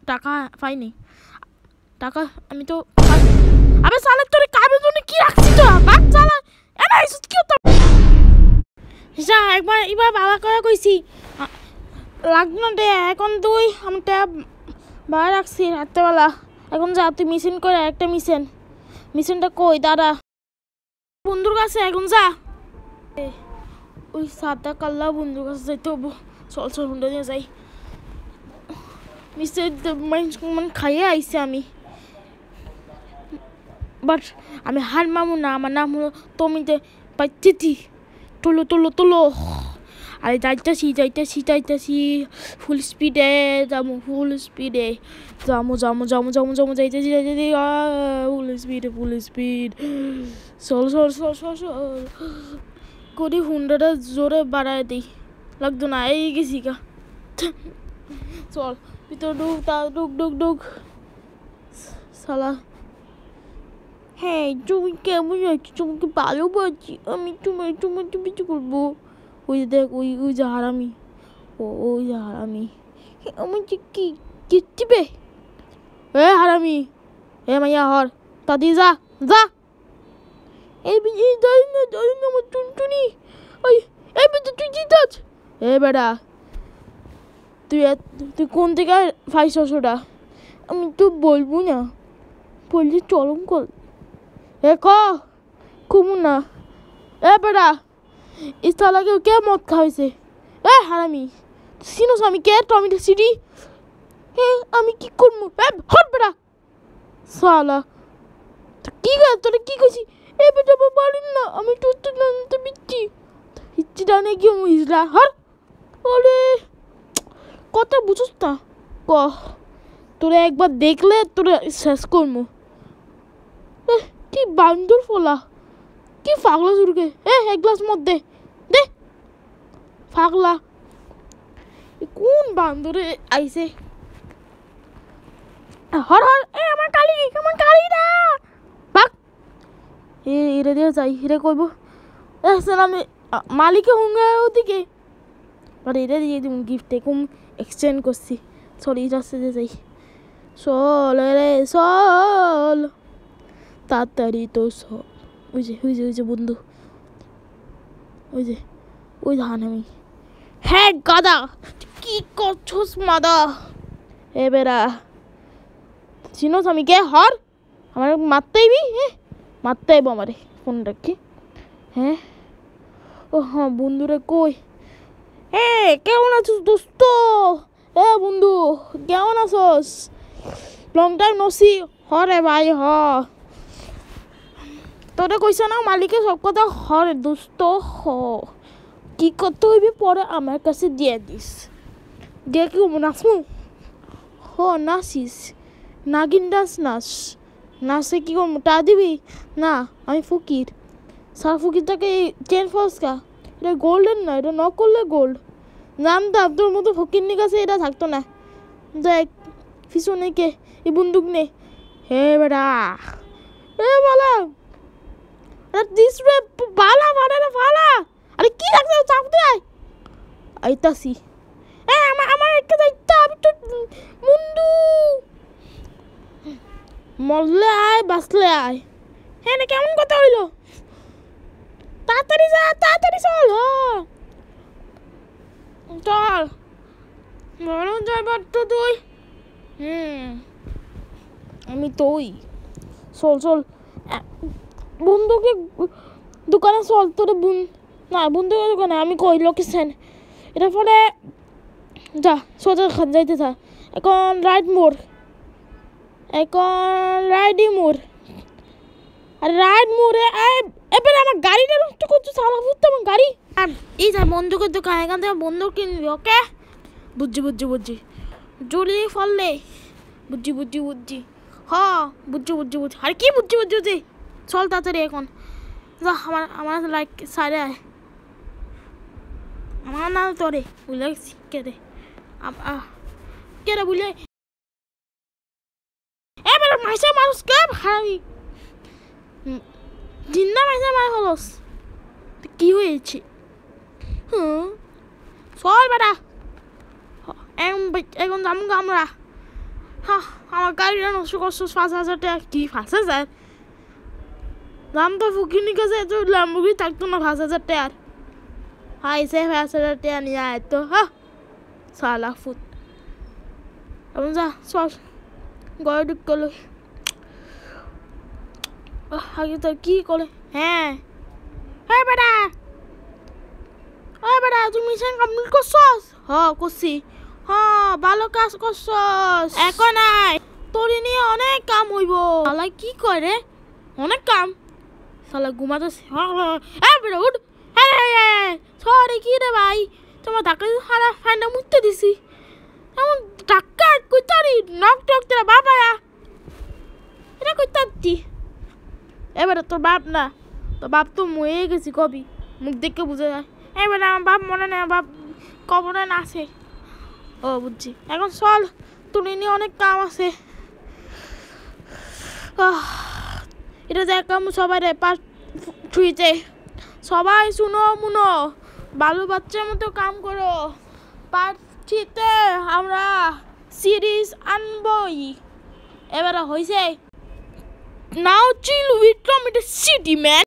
টাকা পাইনি টাকা আমি তো আবে সালে তোর কাবের জন্য কি রাখছিস তো বাপ সালা এনা ইসুত কি তো যা একবার এবার বাবা করে কইছি লাগবে না দে এখন তুই আমি ট্যাব বাইরে রাখছি রাত্রেবেলা এখন যা তুই মিশন করে একটা মিশনটা কই দাদা বন্ধুর কাছে এখন যা ওই সাদা কাল্লা বন্ধুর কাছে যাইতে হবো চল চল বন্ধু নিয়ে যাই মিস্টার মানে খাইয়ে আইসে আমি বাট আমি হার মামু না আমার নাম হলো তমিতে পাইতেছি তোলো তোলো তোলো আরে যাইতেছি ফুল স্পিডে যাবো যাইতেছি ফুল স্পিড চল করি হুন্ডাটা জোরে বাড়ায় দিই লাগতো না এই গেছি গা চল ভিতর ঢুক সালা হ্যাঁ তুমি কেমন আছো তোমাকে ভালোবাসি আমি তোমার কিছু করবো ওই দেখ ওই যে হারামি ওই যে হারামি আমার কি দিবে হারামি মাইয়া হর তাদি যা এই আমার টুনটুনি ওই বেটা তুই জিতাস বেটা তুই কোন থেকে পাইছস ওটা আমি তো বলবো না বললে চরম কর কমু না বেটা ইস্তালাকে কে মদ খাওয়াইছে হারামি চিনোস আমি কে টমেটো সিটি আমি কি করবো হট বেটা সালা কি তোরা কি কইছি বেটা বাড়ি না আমি তোর তো জানতে পিচ্ছি ডানে কি হিজড়া হর ওরে কথা বুঝোস না তোরা একবার দেখলে তোরা শেষ করবো কি বান্দর ফোলা কি ফাগলা শুরুকে এক গ্লাস মধ্যে দে ফাগলা কোন বান্দরে আইছে হর আমার কালিটা ভাগ এরে দিয়ে যাই এরে কইব আমি মালিকে হুঙ্গা ওদিকে আর এরে দিয়ে দিব গিফটে কম এক্সচেঞ্জ করছি সরি রাস্তা দিয়ে যাই চল তাড়াতাড়ি তো সব ওই যে বন্ধু ওই ধান আমি হ্যাঁ গাদা কি করছস মাদা বেড়া চিনোস আমি কে হর আমার মারতেইবি মারতেইব আমারে ফোন রাখি হ্যাঁ বন্ধুরে কই কেমন আছিস দোস্ত বন্ধু কেমন আছস লং টাইম নসি হরে ভাই তোরে কইছে না মালিকে সব কথা হরে দোস্ত কি করতে হইবি পরে আমার কাছে দিয়ে দিস দিয়ে কি নাচমু নাচিস নাগিন ডান্স নাচে কি করবো টা দিবি না আমি ফকির সার ফকিরটাকে চেন ফসকা এটা গোল্ডেন না এটা ন করলে গোল্ড জানতাম তোর মতো ফকিরনির কাছে এটা থাকতো না দেখ পিছনে কে এই বন্দুক নে বেটা বলা দিস রে বালা আরে কি রাখছ চাপ দে আইতাছি আমার একটা দায়িত্ব আমি তো মুন্ডু মরলে আয় বাঁচলে আয় না কেমন কথা হইলো তাড়াতাড়ি চল চল বড় যাবার তো তুই আমি তোই চল বন্ধুকে দোকানে চল তোর না বন্ধুকের দোকানে আমি কই লোকেশন এটা পরে যা সোজা যাইতে থাক এখন রাইডি মোড় আর রাইড মোড়ে এবার আমার গাড়িটা নষ্ট করছো সারা বুঝতে আমার গাড়ি আর এই যা বন্ধুকের দোকান এখান থেকে বন্ধুক কিনবি ওকে বুঝছি জলি ফললে বুঝছি বুঝছি আর কি বুঝছি চল তাড়াতাড়ি এখন যা আমার লাইক সাইডে আয় আমার না তোরে বুঝলে কেটে বুঝলে এবার মাইসা মানুষ কে ভাবি জিন্না মাইসা মার হলস কি হয়েছে চল বেটা এখন যাবো আমরা হ্যাঁ আমার গাড়িটা নষ্ট করছো 5,000 টাকা কি 5,000 দাম তো ফুকিনি কাছে এত ল্যাম্বরগিনি থাকতো না 5,000 টাকার হাই সে 5,000 টাকা নিয়ে আয় তো হ্যাঁ সালা ফুট এমন যা চল গড়ে ঢুক করলো আগে তো কি করে হ্যাঁ হ্যাঁ বেটা বেটা তুমি মিশন কমপ্লিট করছস করছি ভালো কাজ করছস এখন আয় তোর নিয়ে অনেক কাম হইব শালা কি করে অনেক কাম শালা ঘুমাতে বেটা উঠ সরি কি রে ভাই তোমার ধাক্কা সারা ফ্যানটা মুছতে দিছি এমন ধাক্কা কইতারি নক টক তোরা বাবা এটা কইতারি এবারে তোর বাপ না তোর বাপ তো মরে গেছি কবি মুখ দেখে বুঝে যায় এবারে আমার বাপ মনে নেই বাপ কবরে না আছে বুঝছি এখন চল তোর নিয়ে অনেক কাম আছে এটা দেখাম সবাই রে পার্ট 3-তে সবাই শুনো মুনো ভালো বাচ্চার মতো কাম করো পার্ট 3-তে আমরা সিরিজ আনবই এবারে হয়েছে নাও চিল উইথ টমেটো সিটি ম্যান